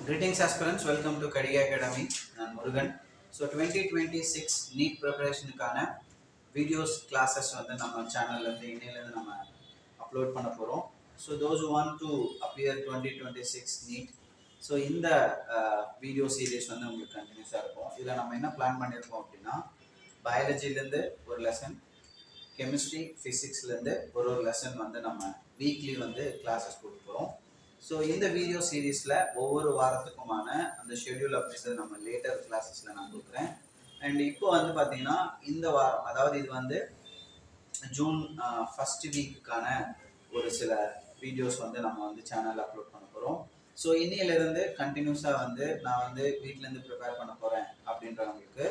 Greetings aspirants, welcome to Kadiga Academy. நான் Murugan. So 2026 NEET ப்ரிப்பரேஷனுக்கான videos classes வந்து நம்ம சேனல்லேருந்து இன்னையிலேருந்து நம்ம அப்லோட் பண்ண போகிறோம். So those who want to appear 2026 NEET, so இந்த வீடியோ சீரீஸ் வந்து உங்களுக்கு கண்டினியூஸாக இருக்கும். இதில் நம்ம என்ன பிளான் பண்ணியிருக்கோம் அப்படின்னா, பயாலஜிலேருந்து ஒரு லெசன், கெமிஸ்ட்ரி ஃபிசிக்ஸ்லேருந்து ஒரு லெசன் வந்து நம்ம வீக்லி வந்து கிளாஸஸ் கொடுக்க போகிறோம். ஸோ இந்த வீடியோ சீரீஸில் ஒவ்வொரு வாரத்துக்குமான அந்த ஷெட்யூல் அப்படின்றது நம்ம லேட்டர் கிளாஸஸில் நான் கொடுக்குறேன். அண்ட் இப்போ வந்து பார்த்தீங்கன்னா இந்த வாரம், அதாவது இது வந்து ஜூன் ஃபர்ஸ்ட் வீக்குக்கான ஒரு சில வீடியோஸ் வந்து நம்ம வந்து சேனலில் அப்லோட் பண்ண போகிறோம். ஸோ இன்னையிலேருந்து கண்டினியூஸாக வந்து நான் வந்து வீட்டிலேருந்து ப்ரிப்பேர் பண்ண போகிறேன் அப்படின்றவங்களுக்கு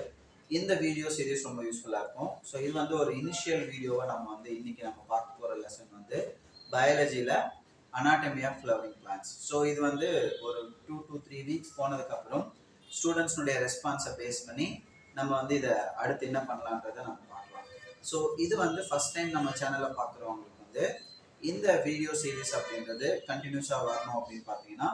இந்த வீடியோ சீரீஸ் ரொம்ப யூஸ்ஃபுல்லாக இருக்கும். ஸோ இது வந்து ஒரு இனிஷியல் வீடியோவை நம்ம வந்து இன்றைக்கி நம்ம பார்க்க போகிற லெசன் வந்து பயாலஜியில் anatomy of flowering plants. So இது வந்து ஒரு 2 to 3 வீக்ஸ் போனதுக்கப்புறம் ஸ்டூடெண்ட்ஸ்னுடைய ரெஸ்பான்ஸை பேஸ் பண்ணி நம்ம வந்து இதை அடுத்து என்ன பண்ணலான்றதை நம்ம பார்க்கலாம். ஸோ இது வந்து ஃபஸ்ட் டைம் நம்ம சேனலில் பார்க்குறவங்களுக்கு வந்து இந்த வீடியோ சீரீஸ் அப்படின்றது கண்டினியூஸாக வரணும் அப்படின்னு பார்த்தீங்கன்னா,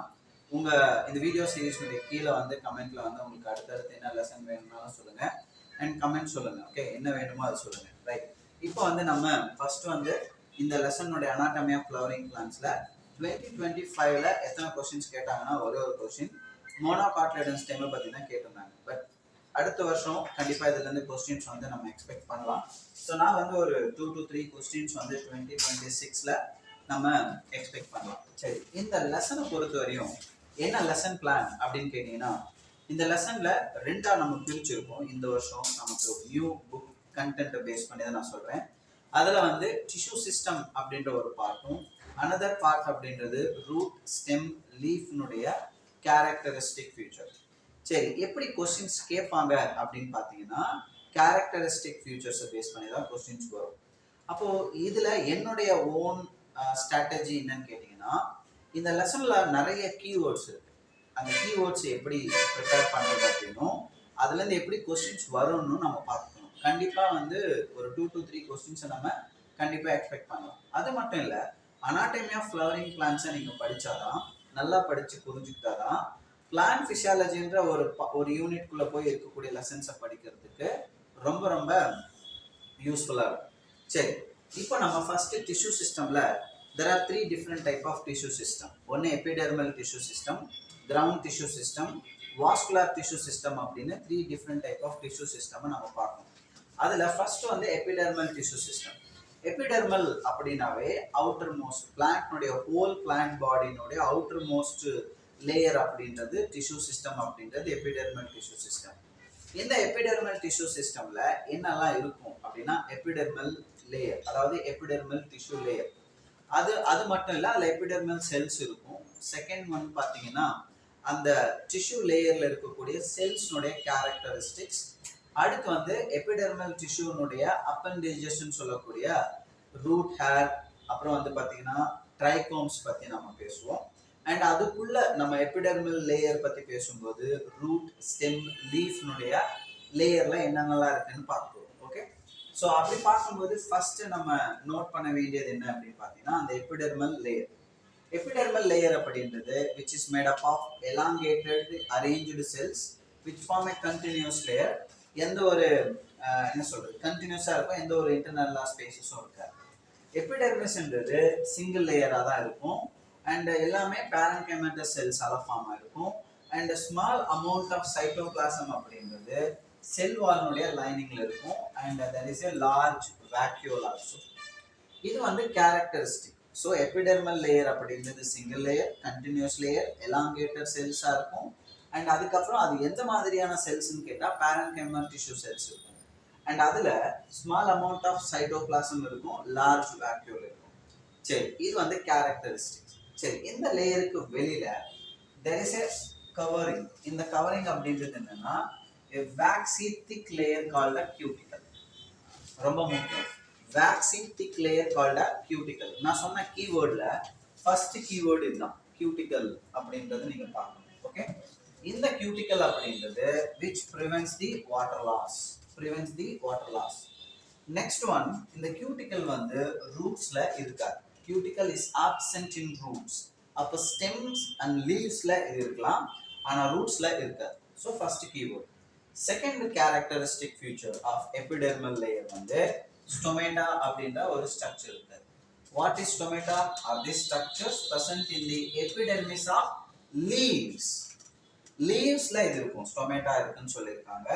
உங்கள் இந்த வீடியோ சீரீஸ்னுடைய கீழே வந்து கமெண்ட்டில் வந்து உங்களுக்கு அடுத்தடுத்து என்ன லெசன் வேணும்னாலும் சொல்லுங்கள் அண்ட் கமெண்ட் சொல்லுங்கள். ஓகே, என்ன வேணுமோ அதை சொல்லுங்கள். ரைட், இப்போ வந்து நம்ம ஃபர்ஸ்ட் வந்து இந்த லெசனுடைய அனாட்டமி ஆஃப் ஃப்ளவரிங் பிளான்ட்ஸில் 2025ல் எத்தனை கொஸ்டின்ஸ் கேட்டாங்கன்னா ஒரே ஒரு கொஸ்டின் மோனோகாட்லேடன்ஸ் ஸ்டெம்மை பற்றி தான் கேட்டிருந்தாங்க. பட் அடுத்த வருஷம் கண்டிப்பாக இதுலேருந்து கொஸ்டின்ஸ் வந்து நம்ம எக்ஸ்பெக்ட் பண்ணலாம். ஸோ நான் வந்து ஒரு 2 to 3 கொஸ்டின்ஸ் வந்து 2026ல் நம்ம எக்ஸ்பெக்ட் பண்ணலாம். சரி, இந்த லெசனை பொறுத்த வரையும் என்ன லெசன் பிளான் அப்படின்னு கேட்டிங்கன்னா, இந்த லெசனில் ரெண்டாக நம்ம பிரிச்சிருக்கோம். இந்த வருஷம் நமக்கு நியூ புக் கண்டென்ட்டை பேஸ் பண்ணி தான் நான் சொல்கிறேன். அதில் வந்து டிஷ்யூ சிஸ்டம் அப்படின்ற ஒரு பார்ட்டும், அனதர் பார்ட் அப்படின்றது ரூட் ஸ்டெம் லீஃப்னுடைய கேரக்டரிஸ்டிக் ஃபியூச்சர். சரி, எப்படி கொஸ்டின்ஸ் கேட்பாங்க அப்படின்னு பார்த்தீங்கன்னா, கேரக்டரிஸ்டிக் ஃபியூச்சர்ஸை பேஸ் பண்ணி தான் கொஸ்டின்ஸ் வரும். அப்போது இதில் என்னுடைய ஓன் ஸ்ட்ராட்டஜி என்னன்னு கேட்டிங்கன்னா, இந்த லெசனில் நிறைய கீவேர்ட்ஸ் இருக்குது. அந்த கீவேர்ட்ஸ் எப்படி ப்ரிப்பேர் பண்ணுறது அப்படின்னும் அதுலேருந்து எப்படி கொஸ்டின்ஸ் வரும்னு நம்ம பார்க்கணும். கண்டிப்பாக வந்து ஒரு 2 to 3 கொஸ்டின்ஸை நம்ம கண்டிப்பாக எக்ஸ்பெக்ட் பண்ணலாம். அது மட்டும் இல்லை, அனாட்டமி ஆஃப் ஃப்ளவரிங் பிளான்ட்ஸை நீங்கள் படித்தாதான், நல்லா படித்து புரிஞ்சுக்கிட்டாதான் பிளான்ட் ஃபிசியாலஜின்ற ஒரு யூனிட்குள்ளே போய் இருக்கக்கூடிய லெசன்ஸை படிக்கிறதுக்கு ரொம்ப ரொம்ப யூஸ்ஃபுல்லாக இருக்கும். சரி, இப்போ நம்ம ஃபஸ்ட்டு டிஷ்யூ சிஸ்டமில் there are 3 different type of tissue system. ஒன்று epidermal tissue system, ground tissue system, vascular tissue system அப்படின்னு 3 different type of tissue system நம்ம பார்க்கணும். அதில் ஃபர்ஸ்ட் வந்து எபிடெர்மல் டிஷ்யூ சிஸ்டம். எபிடெர்மல் அப்படின்னாவே அவுட்டர் மோஸ்ட் பிளான்ட்னுடைய ஹோல் பிளான்ட் பாடியினுடைய அவுட்டர் மோஸ்ட் லேயர் அப்படின்றது டிஷ்யூ சிஸ்டம் அப்படின்றது எபிடெர்மல் டிஷ்யூ சிஸ்டம். இந்த எபிடெர்மல் டிஷ்யூ சிஸ்டம்ல என்னெல்லாம் இருக்கும் அப்படின்னா, எபிடெர்மல் லேயர், அதாவது எபிடெர்மல் டிஷ்யூ லேயர், அது மட்டும் இல்லை, அதில் எபிடெர்மல் செல்ஸ் இருக்கும். செகண்ட் ஒன் பார்த்தீங்கன்னா, அந்த டிஷ்யூ லேயரில் இருக்கக்கூடிய செல்ஸ்னுடைய கேரக்டரிஸ்டிக்ஸ். அடுத்து வந்து எபிடெர்மல் டிஷ்யூனுடைய அப்பெண்டேஜஸ்ன்னு சொல்லக்கூடிய ரூட், ஹேர், அப்புறம் வந்து பார்த்தீங்கன்னா ட்ரைகோம்ஸ் பற்றி நம்ம பேசுவோம். அண்ட் அதுக்குள்ள நம்ம எபிடெர்மல் லேயர் பற்றி பேசும்போது ரூட், ஸ்டெம், லீஃப்னுடைய லேயரில் என்னென்னலாம் இருக்குன்னு பார்ப்போம். ஓகே, ஸோ அப்படி பார்க்கும்போது ஃபர்ஸ்ட் நம்ம நோட் பண்ண வேண்டியது என்ன அப்படின்னு பார்த்தீங்கன்னா, அந்த எபிடெர்மல் லேயர். எபிடெர்மல் லேயர் அப்படின்றது which is made up of elongated arranged cells which form a continuous layer. எந்த ஒரு என்ன சொல்றது, கண்டினியூஸாக இருக்கும், எந்த ஒரு இன்டர்னல் ஸ்பேசஸும் இருக்காது. எபிடெர்மிஸ்ன்றது சிங்கிள் லேயராக தான் இருக்கும் அண்ட் எல்லாமே பேரன்கைமேட்டஸ் செல்ஸால ஃபார்ம் ஆகிருக்கும். And small amount of cytoplasm அப்படின்றது செல் வால்னுடைய லைனிங்ல இருக்கும். And there is a large vacuole also. இது வந்து கேரக்டரிஸ்டிக். ஸோ எபிடெர்மல் லேயர் அப்படின்றது single layer, continuous layer, elongated செல்ஸாக இருக்கும். அண்ட் அதுக்கப்புறம் அது எந்த மாதிரியான செல்ஸ்ன்னு கேட்டால் பேரன்கைமல் டிஷ்யூ செல்ஸ் இருக்கும். அண்ட் அதில் ஸ்மால் அமௌண்ட் ஆஃப் சைட்டோபிளாசம் இருக்கும், லார்ஜ் வேக்யூல் இருக்கும். சரி, இது வந்து கேரக்டரிஸ்டிக்ஸ். சரி, இந்த லேயருக்கு வெளியில there is a covering. இந்த கவரிங் அப்படின்றது என்னன்னா, a waxy thick layer called a cuticle. ரொம்ப முக்கியம், waxy thick layer called a cuticle. நான் சொன்ன கீவேர்ட்ல ஃபர்ஸ்ட் கீவேர்டு இதுதான், cuticle அப்படின்றது நீங்க பார்க்கணும். ஓகே, இந்த cuticle அப்படின்றது which prevents the water loss. Next one, இந்த cuticle வந்து ரூட்ஸ்ல இருக்காது. cuticle is absent in roots. அப்போ ஸ்டெம்ஸ் அண்ட் லீவ்ஸ்ல இது இருக்கலாம், ஆனா ரூட்ஸ்ல இருக்காது. So first keyword. Second characteristic feature of epidermal layer வந்து ஸ்டொமேட்டா அப்படின்ற ஒரு ஸ்ட்ரக்சர் இருக்கு. What is stomata? Are these structures present in the epidermis of leaves? Leavesல இது இருக்கும், ஸ்டொமேட்டா இருக்குன்னு சொல்லியிருக்காங்க.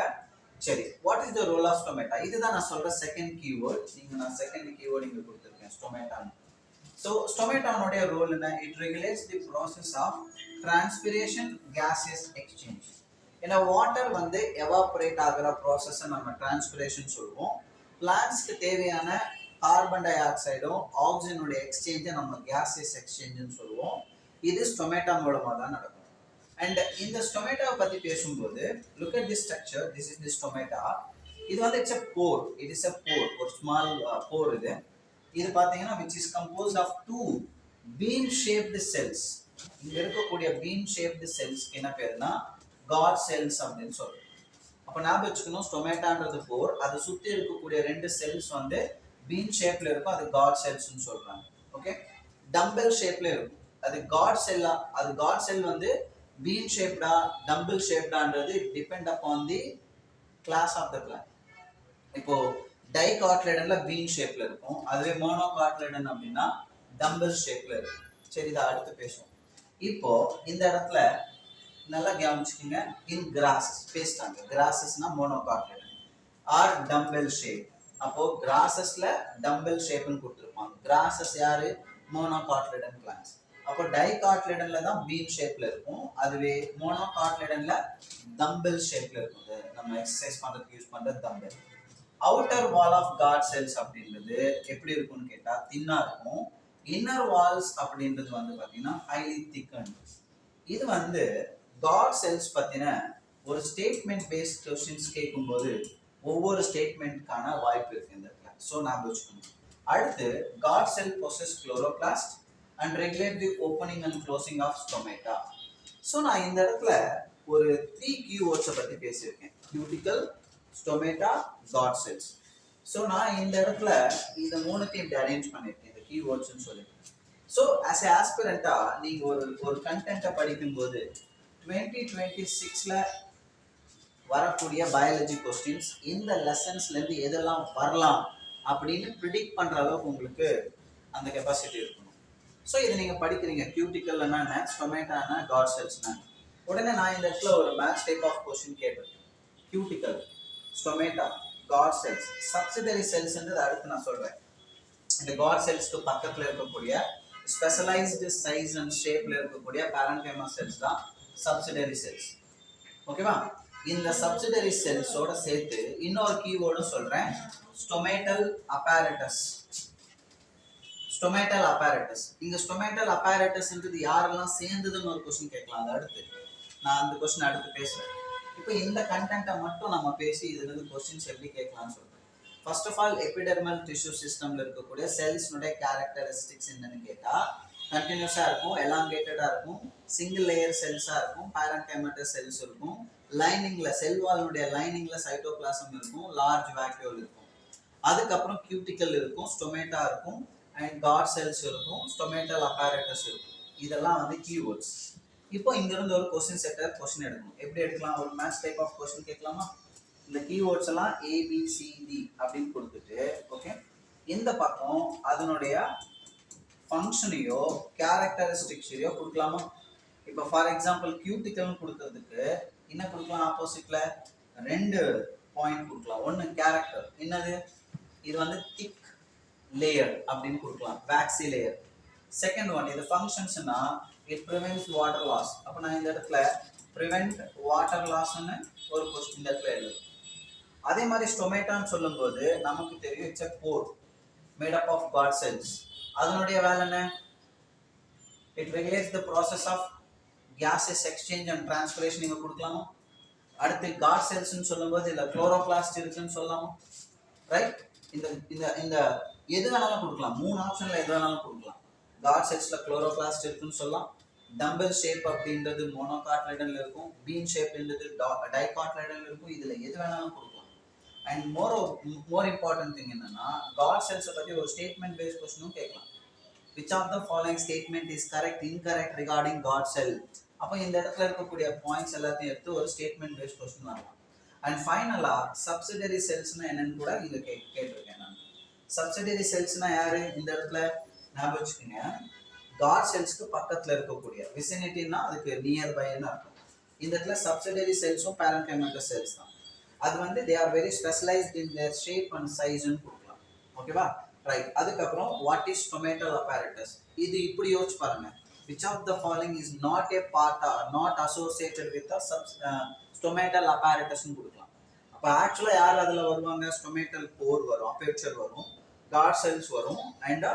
சரி, what is the role of stomata? இதுதான் நான் சொல்ற செகண்ட் கீவேர்ட். நான் செகண்ட் கீவேர்ட் இங்க கொடுத்திருக்கேன், ஸ்டொமேட்டா. So ஸ்டொமேட்டானுடைய ரோல் என்ன? It regulates the process of transpiration gaseous exchange. ஏன்னா வாட்டர் வந்து எவாபரேட் ஆகிற ப்ராசஸ் நம்ம டிரான்ஸ்பிரேஷன் சொல்லுவோம். பிளான்ட்ஸ்க்கு தேவையான கார்பன் டை ஆக்சைடும் ஆக்சிஜனுடைய எக்ஸ்சேஞ்சை நம்ம கேசியஸ் எக்ஸ்சேஞ்சுன்னு சொல்லுவோம். இது ஸ்டொமேட்டா மூலமாக தான் நடக்கும். அண்ட் இந்த ஸ்டொமேட்டாவை பற்றி பேசும்போது look at the structure. This is the stomata. இது வந்து it's a pore. It is a pore, ஒரு ஸ்மால் போர். இது பார்த்தீங்கன்னா which is composed of 2 bean shaped cells. இங்க இருக்கக்கூடிய பீன் ஷேப்டு செல்ஸ்க்கு என்ன பேருனா காட் செல்ஸ் அப்படின்னு சொல்றோம். அப்போ ஞாபகம் வச்சுக்கணும், ஸ்டொமேட்டான்றது போர், அதை சுற்றி இருக்கக்கூடிய 2 செல்ஸ் வந்து பீன் ஷேப்ல இருக்கும், அது காட் செல்ஸ்னு சொல்றாங்க. ஓகே, டம்பல் ஷேப்ல இருக்கும், அது காட் செல்லா. அது காட் செல் வந்து பீன் ஷேப்டா டம்பிள் ஷேப்டான்றது depend upon the class of the plant. இப்போ டைகாட்லேடன்ல பீன் ஷேப்ல இருக்கும், அதுவே மோனோகாட்லேடன் அப்படின்னா டம்பிள் ஷேப்ல இருக்கும். சரி, இதை அடுத்து பேசுவோம். இப்போ இந்த இடத்துல நல்லா கவனிச்சுக்கோங்க. இன் கிராஸஸ் பேசிட்டாங்க. கிராஸஸ்னா மோனோகாட்லேடன் ஆர் டம்பல் ஷேப். அப்போ கிராஸஸ்ல டம்பல் ஷேப்னு கொடுத்துருப்பாங்க. கிராஸஸ் யாரு? மோனோகாட்லேடன் பிளான்ட்ஸ். அப்போ டைகாட்லேடன்ல தான் பீன் ஷேப்ல இருக்கும், அதுவே மோனோகாட்லேடன்ல டம்பல் ஷேப்ல இருக்கும். நம்ம எக்ஸசைஸ் பண்றதுக்கு யூஸ் பண்ற dumbbell. Outer wall of guard cells அப்படின்றது எப்படி இருக்கும்னு கேட்டா தின்னா இருக்கும். இன்னர் வால்ஸ் அப்படின்றது வந்து பாத்தீங்கன்னா ஹைலி திக்கன். இது வந்து காட் செல்ஸ் பத்தின ஒரு ஸ்டேட்மெண்ட் பேஸ்ட் கொஸ்டின்ஸ் கேட்கும்போது ஒவ்வொரு ஸ்டேட்மெண்ட்கான வாய்ப்பு இருக்கு இந்த இடத்துல. ஸோ ஞாபகம் வச்சுக்கணும். அடுத்து guard cell possess chloroplast and regulate the opening and closing of stomata. So நான் இந்த இடத்துல ஒரு 3 கீவேர்ட்ஸை பற்றி பேசியிருக்கேன். Cuticle, stomata, guard cells. So நான் இந்த இடத்துல இந்த 3த்தையும் இப்படி அரேஞ்ச் பண்ணியிருக்கேன், இந்த கீவேர்ட்ஸ்ன்னு சொல்லியிருக்கேன். ஸோ ஆஸ் ஏ ஆஸ்பிரண்டா நீங்கள் ஒரு கண்டென்ட்டை படிக்கும்போது 2026ல வரக்கூடிய பயாலஜி கொஸ்டின்ஸ் இந்த லெசன்ஸ்லேருந்து எதெல்லாம் வரலாம் அப்படின்னு ப்ரிடிக்ட் பண்ணுற அளவுக்கு உங்களுக்கு அந்த கெப்பாசிட்டி இருக்கணும். ஸோ இதை நீங்கள் படிக்கிறீங்க. கியூட்டிக்கல்னா என்ன, ஸ்டொமேட்டானா, காட் செல்ஸ்னா. உடனே நான் இந்த இடத்துல ஒரு மேட்ச் டைப் ஆஃப் கொஸ்டின் கேட்டிருக்கேன். Cuticle, stomata, guard cells, subsidiary செல்ஸ்ன்றது அடுத்து நான் சொல்கிறேன். இந்த காட் செல்ஸ்க்கு பக்கத்தில் இருக்கக்கூடிய ஸ்பெஷலைஸ்டு சைஸ் அண்ட் ஷேப்ல இருக்கக்கூடிய பேரன்கைமா செல்ஸ் தான் சப்சிடரி செல்ஸ். ஓகேவா? இந்த சப்சிடரி செல்ஸோட சேர்த்து இன்னொரு கீவேர்டும் சொல்றேன், ஸ்டொமேட்டல் அப்பேரட்டஸ். ஸ்டொமேட்டல் அப்பேரட்டஸ். இங்க ஸ்டொமேட்டல் அப்பேரட்டஸ்ன்றது யாரெல்லாம் சேர்ந்ததுன்னு ஒரு கொஸ்டின் கேட்கலாம். அது அடுத்து நான் அந்த கொஸ்டின் அடுத்து பேசுறேன். இப்போ இந்த கண்டென்ட்டை மட்டும் நம்ம பேசி இதுல இருந்து கொஸ்டின்ஸ் எப்படி கேட்கலாம்னு சொல்றேன். First of all epidermal tissue சிஸ்டம்ல இருக்கக்கூடிய செல்ஸ்னுடைய கேரக்டரிஸ்டிக்ஸ் என்னன்னு கேட்டா கண்டினியூஸா இருக்கும், எலாங்கேட்டடா இருக்கும், சிங்கிள் லேயர் செல்ஸா இருக்கும், பேரன்கைமேட்டஸ் செல்ஸ் இருக்கும், லைனிங்ல செல் வால்னுடைய லைனிங்ல சைட்டோபிளாசம் இருக்கும், லார்ஜ் வேக்யூல் இருக்கும். அதுக்கப்புறம் கியூட்டிக்கல் இருக்கும், ஸ்டொமேட்டா இருக்கும், அண்ட் காட் செல்ஸ் இருக்கும், ஸ்டொமேட்டல் அப்பேரட்டஸ் இருக்கும். இதெல்லாம் வந்து கீவேர்ட்ஸ். இப்போ இங்க இருந்து ஒரு கொஸ்டின் செட்டர் கொஸ்டின் எடுக்கணும். எப்படி எடுக்கலாம்? ஒரு மேட்ச் டைப் ஆஃப் கொஸ்டின் கேட்கலாமா? இந்த கீவேர்ட்ஸ் எல்லாம் ABCD அப்படின்னு கொடுத்துட்டு, ஓகே, இந்த பக்கம் அதனுடைய ஃபங்க்ஷனையோ கேரக்டரிஸ்டிக்ஸையோ கொடுக்கலாமா? இப்போ ஃபார் எக்ஸாம்பிள் கியூட்டிக்கல்னு கொடுக்கறதுக்கு என்ன கொடுக்கலாம்? ஆப்போசிட்ல 2 பாயிண்ட் கொடுக்கலாம். ஒன்று கேரக்டர், என்னது? இது வந்து திக் லேயர் அப்படின்னு கொடுக்கலாம், வேக்சி லேயர். செகண்ட் ஒன் இது ஃபங்க்ஷன்ஸ்னா இட் ப்ரிவென்ட்ஸ் வாட்டர் லாஸ். அப்போ நான் இந்த இடத்துல ப்ரிவென்ட் வாட்டர் லாஸ்ன்னு ஒரு கொஸ்டின் இந்த இடத்துல எழுதும். அதே மாதிரி ஸ்டொமேட்டான்னு சொல்லும்போது நமக்கு தெரியும் it's a pore made up of guard cells. அதனுடைய வேலை என்ன? It regulates the process of gaseous exchange and transpiration இங்க கொடுக்கலாமா? அடுத்து காட் செல்ஸ்னு சொல்லும்போது இல்ல குளோரோபிளாஸ்ட் இருக்குன்னு சொல்லலாமா? ரைட்? இந்த இந்த இந்த எது வேணாலும் கொடுக்கலாம். 3 ஆப்ஷன்ல எது வேணாலும் கொடுக்கலாம். காட் செல்ஸ்ல குளோரோபிளாஸ்ட் இருக்குன்னு சொல்லலாம், டம்பிள் ஷேப் அப்படின்றது மோனோகாட்லேடன்ல இருக்கும், பீன் ஷேப்ன்றது டைகாட்லேடன்ல இருக்கும். இதுல எது வேணாலும் கொடுக்கலாம். அண்ட் மோர் இம்பார்ட்டன்ட் திங் என்னன்னா காட் செல்ஸை பத்தி ஒரு ஸ்டேட்மெண்ட் பேஸ்ட் கொஸ்டினும் கேட்கலாம். Which of the following statement is correct, incorrect regarding God cell? அப்போ இந்த இடத்துல இருக்கக்கூடிய பாயிண்ட்ஸ் எல்லாத்தையும் எடுத்து ஒரு ஸ்டேட்மெண்ட் பேஸ்ட் கொஸ்டின் வரலாம். அண்ட் ஃபைனலா சப்சிடரி செல்ஸ்னா என்னன்னு கூட இங்க கேட்டிருக்கேன் நான். சப்சிடரி செல்ஸ்னா யாரு? இந்த இடத்துல ஞாபகம் வச்சுக்கோங்க, காட் செல்ஸ்க்கு பக்கத்துல இருக்கக்கூடிய, விசினிட்டினா அதுக்கு நியர்பைன்னு அர்த்தம். இந்த இடத்துல சப்சிடரி செல்ஸும் பேரன்கைமேட்டஸ் செல்ஸ் தான். அது வந்து they are very specialised in their shape and சைஸ்ன்னு கொடுக்கலாம். ஓகேவா? ரைட். அதுக்கப்புறம் வாட் இஸ் ஸ்டொமேட்டல் apparatus? இது இப்படி யோசிச்சு பாருங்க. which of the following is not a part or not associated with the stomatal apparatus ன்னு கொடுக்கலாம். அப்போ ஆக்சுவலா யார் அதுல வருவாங்க? ஸ்டொமேட்டல் போர் வரும், அப்பேச்சர் வரும், காட் செல்ஸ் வரும், அண்ட்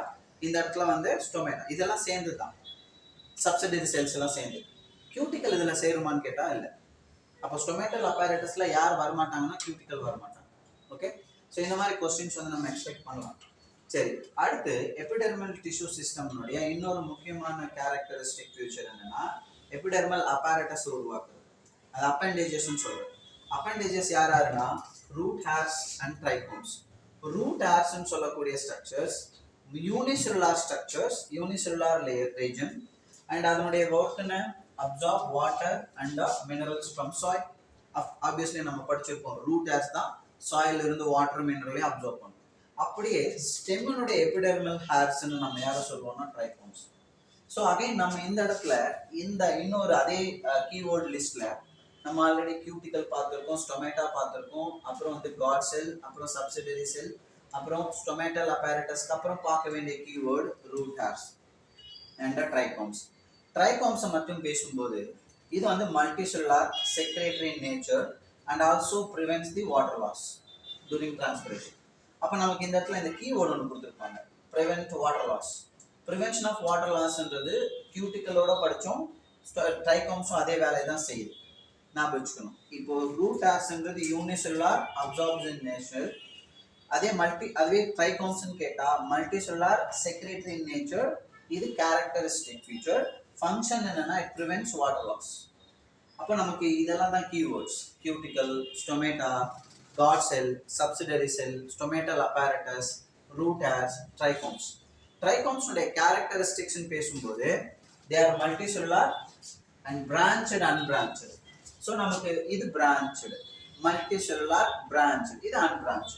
இந்த இடத்துல வந்து ஸ்டொமேட்டா, இதெல்லாம் சேர்ந்து தான் சப்சிடரி செல்ஸ் எல்லாம் சேர்ந்து. கியூட்டிக்கல் இதுல சேருமான்னு கேட்டா இல்லை. அப்போ ஸ்டொமேட்டல் அப்பேரட்டஸ்ல யார் வரமாட்டாங்கன்னா கியூட்டிக்கல் வரமாட்டாங்க. ஓகே, ஸோ இந்த மாதிரி கொஸ்டின்ஸ் வந்து நம்ம எக்ஸ்பெக்ட் பண்ணலாம். சரி, அடுத்து எபிடெர்மல் டிஷ்யூ சிஸ்டம்னுடைய இன்னொரு முக்கியமான கேரக்டரிஸ்டிக் ஃபியூச்சர் என்னன்னா எபிடெர்மல் அப்பேரட்டஸ் உருவாக்குது. அது அப்பெண்டேஜஸ்ன்னு சொல்றது. அப்பெண்டேஜஸ் யார் யாருன்னா root hairs and trichomes. Root ஹேர்ஸ்ன்னு சொல்லக்கூடிய structures unicellular structures, unicellular layer region, and அதனுடைய ஒர்க்னு absorb water and minerals from soil. Obviously நம்ம படிச்சிருக்கோம், ரூட் ஹேர்ஸ் தான் சாயில் இருந்து வாட்டர் மினரலையும் அப்சார்ப் பண்ணும். அப்படியே ஸ்டெம்னுடைய எபிடெர்மல் ஹேர்ஸ்ன்னு நம்ம யாரை சொல்லுவோம்னா ட்ரைகோம்ஸ். ஸோ அகைன் நம்ம இந்த இடத்துல இந்த இன்னொரு அதே கீவேர்ட் லிஸ்ட்ல நம்ம ஆல்ரெடி கியூட்டிக்கல் பார்த்துருக்கோம், ஸ்டொமேட்டா பார்த்துருக்கோம், அப்புறம் வந்து காட் செல், அப்புறம் சப்சிடரி செல், அப்புறம் ஸ்டொமேட்டல் அப்பேரட்டஸ்க்கு அப்புறம் பார்க்க வேண்டிய keyword root hairs and trichomes. ட்ரைகோம்ஸை மட்டும் பேசும்போது இது வந்து multicellular, secretory in nature and also prevents the water loss during transpiration. அப்போ நமக்கு இந்த இடத்துல இந்த கீவேர்டு ஒன்று கொடுத்துருப்பாங்க, prevent water loss. Prevention of water லாஸ்ன்றது கியூட்டிக்கலோட படித்தோம், ட்ரைகோம்ஸும் அதே வேலையை தான் செய்யுது, ஞாபகம் வச்சுக்கணும். இப்போ ரூட் ஹேர்ஸ்ன்றது யூனிசெல்லுலார், அப்சார்ப்ஸ் இன் நேச்சர். அதுவே ட்ரைகோம்ஸ்ன்னு கேட்டால் multicellular, secretory in nature. இது கேரக்டரிஸ்டிக் ஃபீச்சர். ஃபங்க்ஷன் என்னன்னா இட் ப்ரிவென்ட்ஸ் வாட்டர் லாஸ். அப்போ நமக்கு இதெல்லாம் தான் keywords: cuticle, stomata, guard cell, subsidiary cell, stomatal apparatus, root hairs, trichomes. ட்ரைகோம்ஸுடைய கேரக்டரிஸ்டிக்ஸ்ன்னு பேசும்போது they are multicellular and branched, unbranched. So நமக்கு இது பிரான்ச்சடு, மல்டி செல்லுலார், பிரான்ச், இது அன்பிரான்ச்.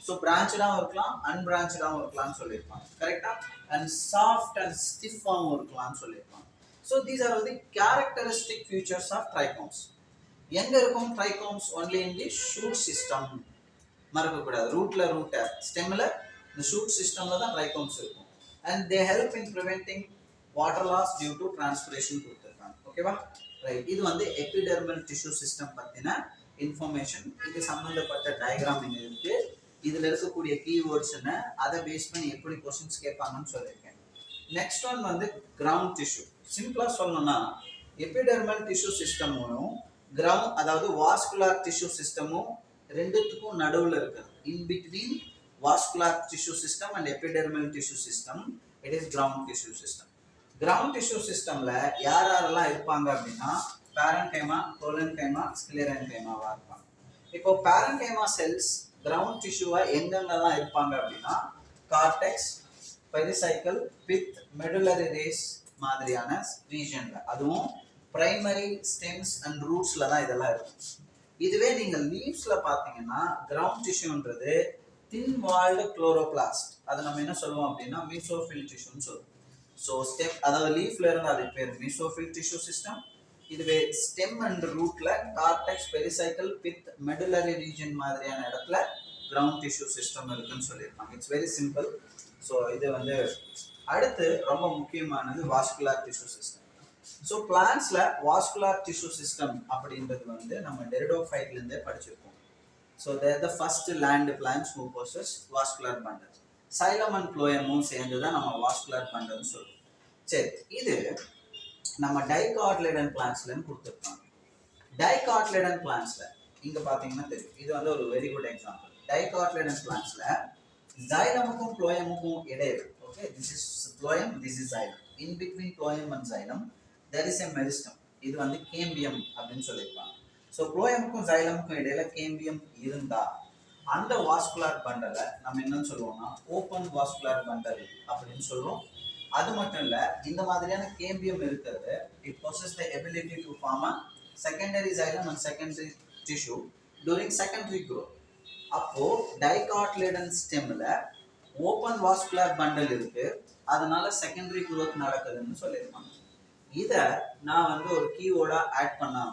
ஸோ பிரான்ச்சாகவும் இருக்கலாம், அன்பிரான்ச்சாகவும் இருக்கலாம்னு சொல்லியிருப்பாங்க, கரெக்டா? அண்ட் சாஃப்ட் அண்ட் ஸ்டிஃபாகவும் இருக்கலாம்னு சொல்லியிருப்பாங்க. So these are the characteristic features of trichomes. எங்க இருக்கும் trichomes? Only in the shoot system. மறக்கக்கூடாது, ரூட்ல ரூட் ஹேர், ஸ்டெம்ல இந்த ஷூட் சிஸ்டம்ல தான் ட்ரைகோம்ஸ் இருக்கும். And they help in preventing water loss due to transpiration கொடுத்துருக்காங்க. ஓகேவா? ரைட். இது வந்து எபிடெர்மல் டிஷ்யூ சிஸ்டம் பத்தின இன்ஃபர்மேஷன். இது சம்பந்தப்பட்ட டயக்ராம் இங்க இருக்கு. இதுல இருக்கக்கூடிய கீவேர்ட்ஸ் என்ன, அதை பேஸ் பண்ணி எப்படி கொஸ்டின்ஸ் கேட்பாங்கன்னு சொல்லியிருக்கேன். நெக்ஸ்ட் ஒன் வந்து கிரவுண்ட் டிஷ்யூ. சிம்பிளா சொல்லணும்னா எபிடெர்மல் டிஷ்யூ சிஸ்டமும் கிரவுண்ட், அதாவது வாஸ்குலார் டிஷ்யூ சிஸ்டமும் ரெண்டுத்துக்கும் நடுவில் இருக்குது. In between vascular tissue system and epidermal tissue system, it is ground tissue system. Ground tissue சிஸ்டம்ல யார் யாரெல்லாம் இருப்பாங்க அப்படின்னா பேரன்கைமா, கோலன்கைமா, ஸ்க்ளெரன்கைமாவா இருப்பாங்க. இப்போ பேரன்கைமா செல்ஸ் கிரவுண்ட் டிஷ்யூவா எங்கெங்கெல்லாம் இருப்பாங்க அப்படின்னா கார்டெக்ஸ், பெரிசைக்கிள், பித், மெடுலரி ரேஸ் மாதிரியான ரீஜன்ல, அதுவும் பிரைமரி ஸ்டெம்ஸ் அண்ட் ரூட்ஸ்ல தான் இதெல்லாம் இருக்கும். இதுவே நீங்க லீவ்ஸ்ல பாத்தீங்கன்னா கிரவுண்ட் டிஷ்யூன்றது தின் வால்டு குளோரோபிளாஸ்ட், அதை நம்ம என்ன சொல்லுவோம் அப்படின்னா மீசோஃபில் டிஷ்யூன்னு சொல்லுவோம். ஸோ ஸ்டெம், அதாவது லீஃப்ல இருந்து அது பேர் மீசோஃபில் டிஷ்யூ சிஸ்டம். இதுவே ஸ்டெம் அண்ட் ரூட்ல கார்டெக்ஸ், பெரிசைக்கிள், பித், மெடுலரி ரீஜன் மாதிரியான இடத்துல கிரவுண்ட் டிஷ்யூ சிஸ்டம் இருக்குன்னு சொல்லியிருப்பாங்க. It's very simple. ஸோ இது வந்து அடுத்து ரொம்ப முக்கியமானது வாஸ்குலார் டிஷ்யூ சிஸ்டம். ஸோ பிளான்ட்ஸ்ல வாஸ்குலார் டிஷ்யூ சிஸ்டம் அப்படின்றது வந்து நம்ம டெரிடோஃபைட்லேருந்தே படிச்சிருக்கோம். So there the first land plants who possess vascular bundle. Xylem and ப்ளோயமும் சேர்ந்து தான் நம்ம வாஸ்குலார் பண்டல்னு சொல்லுவோம். சரி, இது நம்ம டைகாட்லேடன் பிளான்ட்ஸ்லன்னு கொடுத்துருப்பாங்க. டைகாட்லேடன் பிளான்ட்ஸ்ல இங்க பாத்தீங்கன்னா தெரியும், இது வந்து ஒரு வெரி குட் எக்ஸாம்பிள். டைகாட்லேடன் பிளான்ட்ஸ்ல xylem-க்கும் phloem-க்கும் இடையில, okay, this is phloem, this is xylem. In between phloem and xylem there is a meristem. இது வந்து கேம்பியம் அப்படின்னு சொல்லியிருப்பாங்க. ஸோ phloem-க்கும் xylem-க்கும் இடையில கேம்பியம் இருந்தா அந்த வாஸ்குலார் பண்டலை நம்ம என்னன்னு சொல்லுவோம்னா ஓப்பன் வாஸ்குலார் பண்டல் அப்படின்னு சொல்லுவோம். அது மட்டும் இல்ல, இந்த மாதிரியான கேம்பியம் இருக்கிறது it possesses the ability to form a secondary xylem and secondary tissue during secondary growth. அப்போ டைகாட்லேடன் ஸ்டெம்ல ஓப்பன் வாஸ்குலர் பண்டல் இருக்கு, அதனால செகண்டரி growth நடக்குதுன்னு சொல்லியிருக்காங்க. இதை நான் வந்து ஒரு கீவேர்டா ஆட் பண்ணா,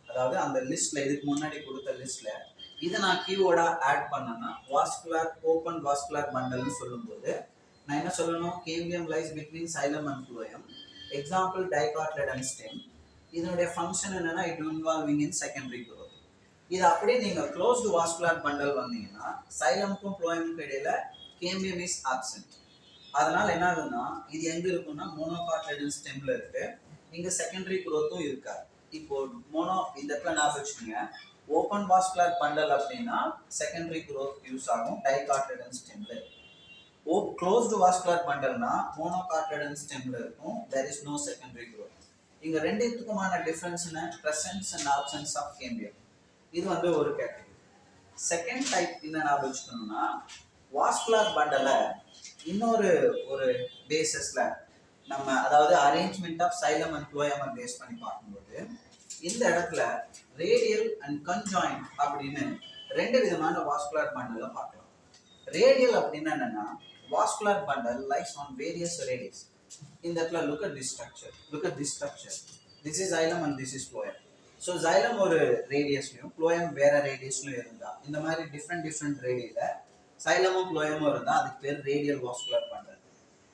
அதாவது அந்த லிஸ்ட்ல இதுக்கு முன்னாடி கொடுத்த லிஸ்ட்ல இதை நான் கீவேர்டா ஆட் பண்ணேன்னா வாஸ்குலர் ஓப்பன் வாஸ்குலர் பண்டல்னு சொல்லும்போது நான் என்ன சொல்லணும்? Cambium lies between xylem and phloem, example dicotyledon stem. இதனுடைய ஃபங்க்ஷன் என்னன்னா it involving in secondary growth. இது அப்படியே நீங்க க்ளோஸ்டு வாஸ்குலர் பண்டல் வந்தீங்கன்னா சைலமுக்கும் ஃப்ளோயமுக்கும் இடையில கேம்பியம் இஸ் ஆப்சென்ட். அதனால என்ன ஆகுதுன்னா இது எங்க இருக்குன்னா மோனோகாட்லேடன் ஸ்டெம்ல இருக்கு, இங்க செகண்டரி growthம் இருக்காது. இப்போ மோனோ இந்த இடத்துல ஞாபகம் வச்சுக்கோங்க, ஓப்பன் வாஸ்குலர் பண்டல் அப்படின்னா செகண்டரி growth யூஸ் ஆகும் டைகாட்லேடன் ஸ்டெம்ல. க்ளோஸ்டு வாஸ்குலர் பண்டல்னா மோனோகாட்லேடன் ஸ்டெம்ல இருக்கும், there is no secondary growth. இங்க ரெண்டுத்துக்குமான டிஃபரன்ஸ் என்ன? Presence and absence of cambium. இது வந்து ஒரு கேட்டகரி. செகண்ட் டைப் என்ன ஞாபகம் வச்சுக்கணும்னா, வாஸ்குலர் பண்டலை இன்னொரு ஒரு பேசஸ்ல நம்ம, அதாவது அரேஞ்ச்மெண்ட் ஆஃப் சைலம் அண்ட் ஃப்ளோயமை பேஸ் பண்ணி பார்க்கும்போது இந்த இடத்துல ரேடியல் அண்ட் கன்ஜாயிண்ட் அப்படின்னு ரெண்டு விதமான வாஸ்குலர் பண்டலை பார்க்கலாம். ரேடியல் அப்படின்னா என்னன்னா, vascular bundle lies on various radius. இந்த இடத்துல look at this structure, this is xylem and this is phloem. So xylem ஒரு ரேடியஸ்லையும் ஃப்ளோயம் வேற ரேடியஸ்லையும் இருந்தா, இந்த மாதிரி டிஃப்ரெண்ட் ரேடியில சைலமும் ஃப்ளோயமும் இருந்தா அதுக்கு பேர் ரேடியல் வாஸ்குலர் பண்டல்.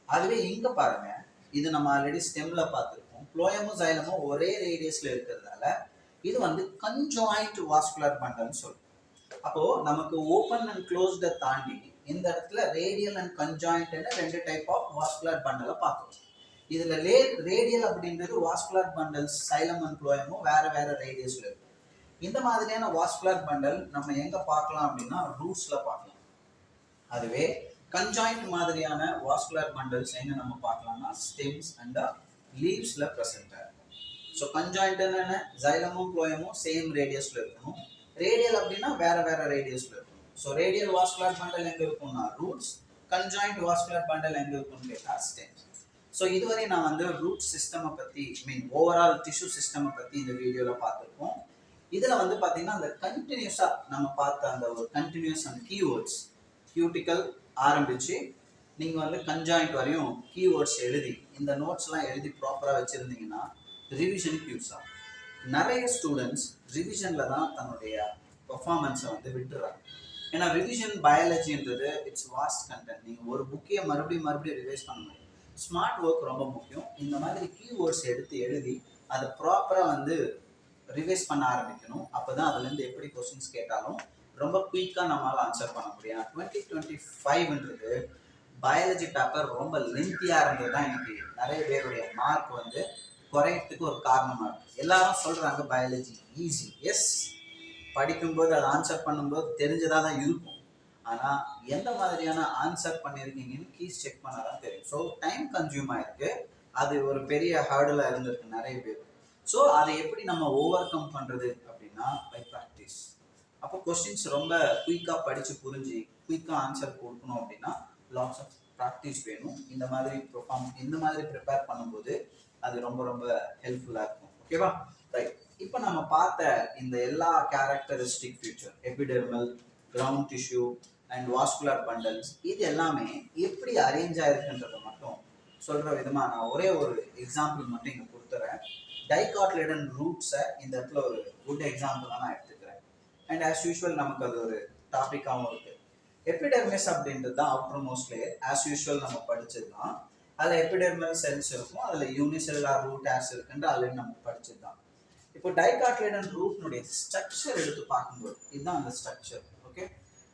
அதுவே இங்க பாருங்க, இது நம்ம ஆல்ரெடி ஸ்டெம்ல பார்த்துருக்கோம், ஃப்ளோயமும் சைலமும் ஒரே ரேடியஸ்ல இருக்கிறதால இது வந்து கன்ஜாயிண்ட் வாஸ்குலர் பண்டல்னு சொல்லுவோம். அப்போ நமக்கு ஓப்பன் அண்ட் க்ளோஸ்ட தாண்டி இந்த இடத்துல ரேடியல் அண்ட் கன்ஜாயிண்ட் ரெண்டு டைப் ஆஃப் வாஸ்குலர் பண்டலை பார்க்கணும். இதுல ரேடியல் அப்படின்றது வாஸ்குலர் பண்டல்ஸ் சைலம் அண்ட் ஃப்ளோயமும் வேற ரேடியஸ்ல இருக்கு. இந்த மாதிரியான வாஸ்குலர் பண்டல் நம்ம எங்க பார்க்கலாம் அப்படின்னா ரூட்ஸ்ல பார்க்கலாம். அதுவே கன்ஜாயிண்ட் மாதிரியான வாஸ்குலர் பண்டல்ஸ் எங்க நம்ம பார்க்கலாம்னா ஸ்டெம்ஸ் அண்ட் லீவ்ஸ்ல பிரசன்ட் ஆகும். ஸோ கன்ஜாயிண்ட் என்ன? சைலமும் ஃப்ளோயமும் சேம் ரேடியஸ்ல இருக்கணும், ரேடியல் அப்படின்னா வேற ரேடியஸ்ல இருக்கணும். ஸோ ரேடியல் வாஸ்குலர் பண்டல் எங்க இருக்கும்னா ரூட்ஸ், கன்ஜாயிண்ட் வாஸ்குலர் பண்டல் எங்க இருக்கும்னு கேட்டா ஸ்டெம்ஸ். ஸோ இதுவரை நான் வந்து ரூட் சிஸ்டமை பற்றி ஓவரால் டிஷ்யூ சிஸ்டமை பற்றி இந்த வீடியோவில் பார்த்துருக்கோம். இதில் வந்து பார்த்தீங்கன்னா அந்த கண்டினியூஸாக நம்ம பார்த்த அந்த ஒரு கண்டினியூஸ் அந்த கீவேர்ட்ஸ் கியூட்டிக்கல் ஆரம்பித்து நீங்கள் வந்து கன்ஜாயிண்ட் வரையும் கீவேர்ட்ஸ் எழுதி இந்த நோட்ஸ்லாம் எழுதி ப்ராப்பராக வச்சுருந்தீங்கன்னா ரிவிஷனுக்கு யூஸ் ஆகும். நிறைய ஸ்டூடெண்ட்ஸ் ரிவிஷனில் தான் தன்னுடைய பர்ஃபார்மன்ஸை வந்து விட்டுறாங்க. ஏன்னா ரிவிஷன் பயாலஜின்றது இட்ஸ் வாஸ்ட் கண்டென்ட், நீங்கள் ஒரு புக்கையை மறுபடியும் ரிவைஸ் பண்ண முடியும். ஸ்மார்ட் ஒர்க் ரொம்ப முக்கியம். இந்த மாதிரி கீவேர்ட்ஸ் எடுத்து எழுதி அதை ப்ராப்பராக வந்து ரிவைஸ் பண்ண ஆரம்பிக்கணும். அப்போ தான் அதுலேருந்து எப்படி கொஸ்டின்ஸ் கேட்டாலும் ரொம்ப குயிக்காக நம்மளால் ஆன்சர் பண்ண முடியும். 2025ன்றது பயாலஜி பேப்பர் ரொம்ப லென்த்தியாக இருந்தது தான் எனக்கு நிறைய பேருடைய மார்க் வந்து குறையறதுக்கு ஒரு காரணமாக இருக்குது. எல்லாரும் சொல்கிறாங்க பயாலஜி ஈஸி. எஸ், படிக்கும்போது அதை ஆன்சர் பண்ணும்போது தெரிஞ்சதாக தான் இருக்கும், ஆனால் எந்த மாதிரியான ஆன்சர் பண்ணியிருக்கீங்கன்னு கீஸ் செக் பண்ண தான் தெரியும். ஸோ டைம் கன்சியூம் ஆயிருக்கு, அது ஒரு பெரிய ஹர்டலாக இருந்திருக்கு நிறைய பேர். ஸோ அதை எப்படி நம்ம ஓவர் கம் பண்ணுறது அப்படின்னா பை ப்ராக்டிஸ். அப்போ கொஸ்டின்ஸ் ரொம்ப குயிக்காக படித்து புரிஞ்சு குயிக்காக ஆன்சர் கொடுக்கணும் அப்படின்னா லாட்ஸ் ஆஃப் ப்ராக்டிஸ் வேணும். இந்த மாதிரி ப்ரிப்பேர் பண்ணும்போது அது ரொம்ப ஹெல்ப்ஃபுல்லாக இருக்கும். ஓகேவா? ரைட். இப்போ நம்ம பார்த்த இந்த எல்லா characteristic feature, epidermal, ground tissue and vascular bundles, இது எல்லாமே எப்படி அரேஞ்ச் ஆயிருக்குன்றதை மட்டும் சொல்கிற விதமாக நான் ஒரே ஒரு எக்ஸாம்பிள் மட்டும் இங்கே கொடுத்துறேன். டைகாட்லேடன் ரூட்ஸை இந்த இடத்துல ஒரு குட் எக்ஸாம்பிளாக நான் எடுத்துக்கிறேன். அண்ட் ஆஸ் யூஷுவல் நமக்கு அது ஒரு டாப்பிக்காகவும் இருக்குது. எபிடெர்மிஸ் அப்படின்றது தான் outer most layer. As usual நம்ம படிச்சது தான். அதில் எபிடெர்மல் செல்ஸ் இருக்கும், அதில் யூனிசெல்லுலார் ரூட் ஆஸ் இருக்குன்ற அதில் நம்ம படிச்சது தான். இப்போ டைகாட்லேடன் ரூட்னுடைய ஸ்ட்ரக்சர் எடுத்து பார்க்கும்போது இதுதான் அந்த ஸ்ட்ரக்சர். ஓகே,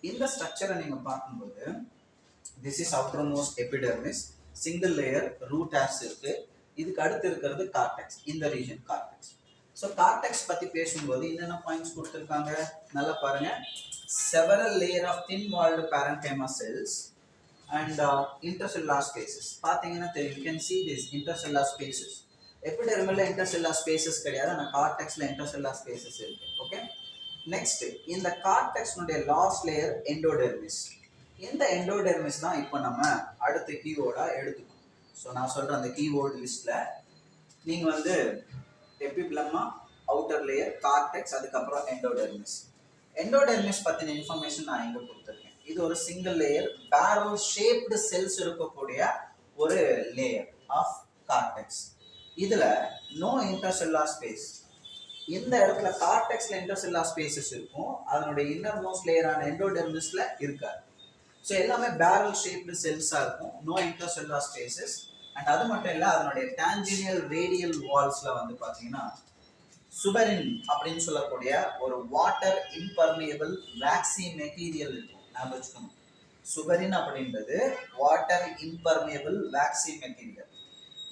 இந்த ஸ்ட்ரக்சரை நீங்கள் பார்க்கும்போது this is outermost epidermis, single layer root as இருக்கு. இதுக்கு அடுத்து இருக்கிறது கார்டெக்ஸ், இந்த ரீஜன் கார்டெக்ஸ். ஸோ கார்டெக்ஸ் பற்றி பேசும்போது என்னென்ன பாயிண்ட்ஸ் கொடுத்துருக்காங்க நல்லா பாருங்க. Several layer of thin walled parenchyma cells and intercellular spaces. பார்த்தீங்கன்னா தெரியும், you can see this intercellular spaces. எபிடெர்மல்ல இன்டர்செல்லுலார் ஸ்பேசஸ் கிடையாது, ஆனால் கார்டெக்ஸ்ல இன்டர்செல்லுலார் ஸ்பேசஸ் இருக்கு. ஓகே, நெக்ஸ்ட் இந்த கார்டெக்ஸ்னுடைய லாஸ்ட் லேயர் எண்டோடெர்மிஸ். இந்த எண்டோடெர்மிஸ் தான் இப்போ நம்ம அடுத்த கீவோட எடுத்துக்கணும். ஸோ நான் சொல்கிற அந்த கீவேர்டு லிஸ்ட்டில் நீங்கள் வந்து எபிப்ளமா, அவுட்டர் லேயர், கார்டெக்ஸ், அதுக்கப்புறம் எண்டோடெர்மிஸ். எண்டோடெர்மிஸ் பற்றின இன்ஃபர்மேஷன் நான் எங்கே கொடுத்துருக்கேன். இது ஒரு single layer barrel shaped cells இருக்கக்கூடிய ஒரு லேயர் ஆஃப் கார்டெக்ஸ். இதில் நோ இன்டர்செல்லார் ஸ்பேஸ். இந்த இடத்துல கார்டெக்ஸில் இன்டர்செல்லார் ஸ்பேசஸ் இருக்கும், அதனுடைய இன்னர் மோஸ்ட் லேயரான எண்டோடெர்மிஸில் இருக்காது. ஸோ எல்லாமே பேரல் ஷேப்டு செல்ஸாக இருக்கும், நோ இன்டர்செல்லார் ஸ்பேசஸ். அண்ட் அது மட்டும் இல்லை, அதனுடைய டான்ஜெனியல் ரேடியல் வால்ஸில் வந்து பார்த்தீங்கன்னா சுபரின் அப்படின்னு சொல்லக்கூடிய ஒரு வாட்டர் இம்பர்மியபிள் வேக்சி மெட்டீரியல் இருக்கும். ஞாபகம் வச்சுக்கணும், சுபரின் அப்படின்றது வாட்டர் இம்பர்மியபிள் வேக்சி மெட்டீரியல்.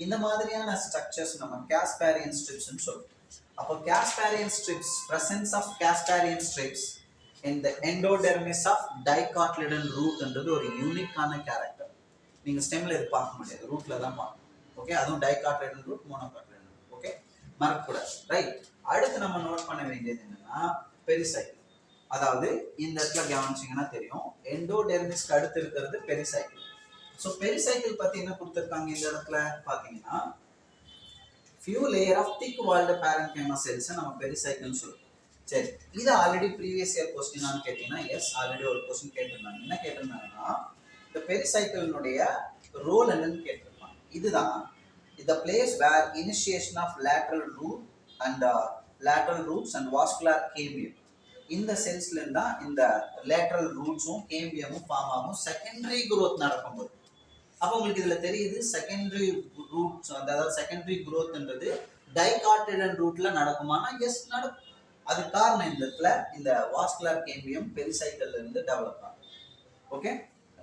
இந்த மாதிரியான ஸ்ட்ரக்சர்ஸ் நம்ம காஸ்பாரியன் ஸ்ட்ரிப்ஸ்னு சொல்லுவோம். அப்போ Casparian strips, presence of Casparian strips in the endodermis of dicotyledon rootன்றது ஒரு யூனிக்கான கேரக்டர். நீங்க ஸ்டெம்ல இது பார்க்க முடியாது, ரூட்ல தான் பார்க்கணும். ஓகே, அதுவும் டைகாட்லேடன் ரூட், மோனோகாட்லேடன் ரூட். ஓகே, மறக்கக்கூடாது. ரைட், அடுத்து நம்ம நோட் பண்ண வேண்டியது என்னன்னா பெரிசைக்கிள். அதாவது இந்த இடத்துல கவனிச்சிங்கன்னா தெரியும், எண்டோடெர்மிஸ்க்கு அடுத்து இருக்கிறது பெரிசைக்கிள். ஸோ பெரிசைக்கிள் பத்தி என்ன கொடுத்துருக்காங்க இந்த இடத்துல பார்த்தீங்கன்னா, few layer of thick walled parenchyma cells நம்ம பெரிசைக்கிள்னு சொல்லுவோம். சரி, இது ஆல்ரெடி ப்ரீவியஸ் இயர் கொஸ்டினான்னு கேட்டீங்கன்னா எஸ், ஆல்ரெடி ஒரு கொஸ்டின் கேட்டிருந்தாங்க. என்ன கேட்டிருந்தாங்கன்னா, இந்த பெரிசைக்கிளினுடைய ரோல் என்னன்னு கேட்டிருப்பாங்க. இதுதான் the place where initiation of lateral root and lateral roots and vascular cambium. இந்த செல்ஸ்ல இருந்தா இந்த லேட்டரல் ரூட்ஸும் கேம்பியமும் ஃபார்ம் ஆகும் செகண்டரி growth நடக்கும்போது. அப்போ உங்களுக்கு இதுல தெரியுது செகண்டரி ரூட்ஸ், அதாவது செகண்டரி growthன்றது டைகாட்லேடன் ரூட்ல நடக்குமானா எஸ் நடக்கும். அது காரணம் இந்த இடத்துல இந்த வாஸ்குலர் கேம்பியம் பெரிசைக்கிள்ல இருந்து டெவலப் ஆகும். Okay,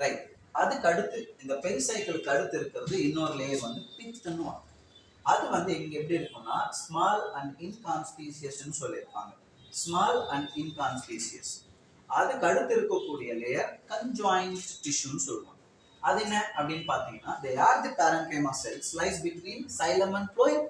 right. அதுக்கு அடுத்து இந்த பெரிசைக்கிளுக்கு அடுத்து இருக்கிறது இன்னொரு லேயர் வந்து பித்துன்னு. அது வந்து இங்க எப்படி இருக்கும்னா ஸ்மால் அண்ட் இன்கான்ஸ்பீசியஸ்ன்னு சொல்லியிருப்பாங்க. Small and inconspicuous. அதுக்கு அடுத்து இருக்கக்கூடிய லேயர் கன்ஜாயின்ட் டிஷ்யூன்னு சொல்லுவாங்க. அது என்ன அப்படின்னு பார்த்தீங்கன்னா, they are the parenchyma cells lies between xylem and phloem.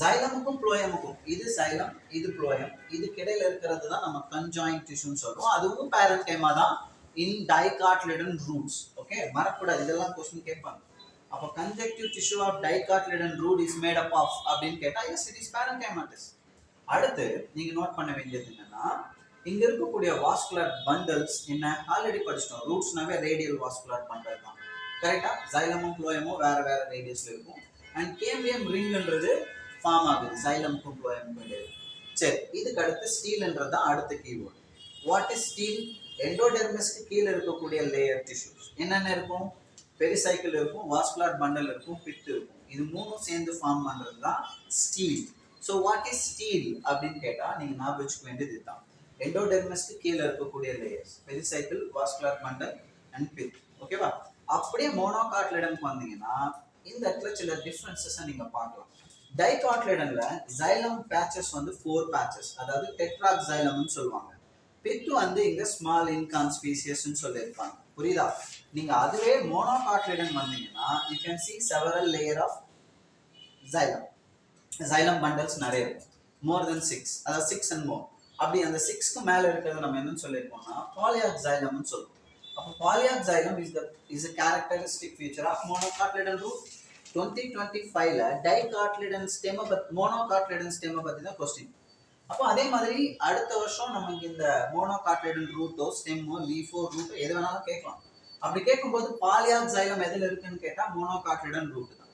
xylemக்கும் phloemக்கும், இது xylem இது phloem, இதுக்கு இடையில இருக்கிறது தான் நம்ம கன்ஜாயின்ட் டிஷ்யூன்னு சொல்றோம். அதுவும் parenchyma தான் இன் dicotyledon roots. ஓகே, மறக்கக்கூடாது, இதெல்லாம் கொஸ்டின் கேட்பாங்க. அப்போ conjunctive tissue of dicotyledon root is made up of அப்படின்னு கேட்டா எஸ், இட் இஸ் parenchymatous. அடுத்து நீங்க நோட் பண்ண வேண்டியது என்னன்னா, இங்க இருக்கக்கூடிய வாஸ்குலர் பண்டல்ஸ் என்ன ஆல்ரெடி படிச்சிட்டோம். ரூட்ஸ்னாவே ரேடியல் வாஸ்குலர் பண்டல் தான், கரெக்டா? xylemமும் phloemமும் வேற வேற ரேடியஸ்ல இருக்கும். அண்ட் கேம்பியம் ரிங்ன்றது ஃபார்ம் ஆகுது xylemக்கும் phloemக்கும் இடையில. சரி, இதுக்கு அடுத்து ஸ்டீல்ன்றது தான் அடுத்த கீவேர்ட். What is stele? எண்டோடெர்மிஸ்க்கு கீழே இருக்கக்கூடிய லேயர் டிஷ்யூஸ் என்னென்ன இருக்கும்? பெரிசைக்கிள் இருக்கும், வாஸ்குலர் பண்டல் இருக்கும், பித்து இருக்கும். இது மூணும் சேர்ந்து ஃபார்ம் பண்றது தான் steel. So what is steel அப்படின்னு கேட்டா நீங்க ஞாபகம் வச்சுக்க வேண்டியது இதுதான். எண்டோடெர்மிஸ்க்கு கீழே இருக்கக்கூடிய layers pericycle, vascular bundle and பித். ஓகேவா? அப்படியே மோனோகாட்லேடனுக்கு வந்தீங்கன்னா இந்த இடத்துல சில டிஃபரன்சஸ் நீங்க பார்க்கலாம். டைகாட்லேடன்ல xylem பேச்சஸ் வந்து 4 பேச்சஸ், அதாவது டெட்ராக்ஸைலம்னு சொல்லுவாங்க. பித்து வந்து இங்க ஸ்மால் இன்கான்ஸ்பீசியஸ்னு சொல்லியிருப்பாங்க. புரியுதா? நீங்க அதுவே மோனோகாட்லேடன் வந்தீங்கன்னா you can see several layer of xylem bundles நிறைய இருக்கும், more than 6, அதாவது 6 and more. அப்படி அந்த 6க்கு மேல இருக்கிறது நம்ம என்னன்னு சொல்லியிருக்கோம்னா பாலியாக்ஸைலம்னு சொல்லுவோம். அப்போ polyxylem is a characteristic feature of monocotyledon root. 2025ல டைகாட்லேடன் ஸ்டெம் மோனோகாட்லேடன் ஸ்டெம் பத்தி தான் கொஸ்டின். அப்போ அதே மாதிரி அடுத்த வருஷம் நமக்கு இந்த மோனோகாட்லேடன் ரூட்டோ ஸ்டெம்மோ லீஃபோ ரூட்டோ எது வேணாலும் கேட்கலாம். அப்படி கேட்கும்போது பாலியாக்ஸைலம் எதில் இருக்குன்னு கேட்டா மோனோகாட்லேடன் ரூட் தான்.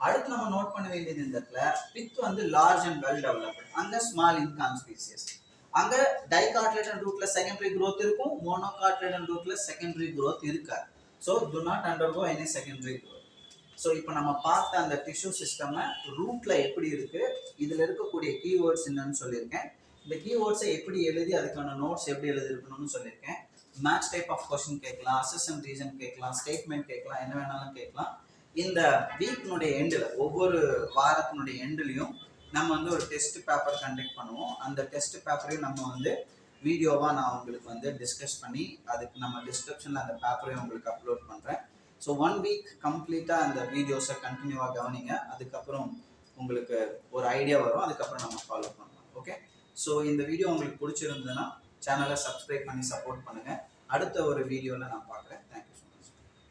அடுத்து நம்ம நோட் பண்ண வேண்டியது இந்த இடத்துல பித் வந்து லார்ஜ் அண்ட் வெல் டெவலப்டு, அங்க ஸ்மால் இன்கான்ஸ்பீசியஸ். அங்க டைகாட்லேடன் ரூட்ல செகண்டரி growth இருக்கும், மோனோகாட்லேடன் ரூட்ல செகண்டரி growth இருக்காது. So do not undergo any secondary growth. So இப்போ நம்ம பார்த்த அந்த டிஷ்யூ சிஸ்டம் ரூட்ல எப்படி இருக்கு, இதுல இருக்கக்கூடிய கீவேர்ட்ஸ் என்னன்னு சொல்லியிருக்கேன். இந்த கீவேர்ட்ஸை எப்படி எழுதி அதுக்கான நோட்ஸ் எப்படி எழுதிருக்கணும்னு சொல்லியிருக்கேன். மேட்ச் டைப் ஆஃப் கொஸ்டின் கேட்கலாம், அசஸ் அண்ட் ரீசன் கேட்கலாம், ஸ்டேட்மெண்ட் கேட்கலாம், என்ன வேணாலும் கேட்கலாம். இந்த வீக்னுடைய எண்டில், ஒவ்வொரு வாரத்தினுடைய எண்ட்லையும் நம்ம வந்து ஒரு டெஸ்ட் பேப்பர் கண்டக்ட் பண்ணுவோம். அந்த டெஸ்ட் பேப்பரையும் நம்ம வந்து வீடியோவாக நான் உங்களுக்கு வந்து டிஸ்கஸ் பண்ணி அதுக்கு நம்ம டிஸ்கிரிப்ஷனில் அந்த பேப்பரையும் உங்களுக்கு அப்லோட் பண்ணுறேன். ஸோ 1 வீக் கம்ப்ளீட்டாக அந்த வீடியோஸை கண்டினியூவாக கவனிங்க. அதுக்கப்புறம் உங்களுக்கு ஒரு ஐடியா வரும், அதுக்கப்புறம் நம்ம ஃபாலோ பண்ணலாம். ஓகே, ஸோ இந்த வீடியோ உங்களுக்கு பிடிச்சிருந்ததுன்னா சேனலை சப்ஸ்கிரைப் பண்ணி சப்போர்ட் பண்ணுங்கள். அடுத்த ஒரு வீடியோவில் நான் பார்க்குறேன். தேங்க்யூ.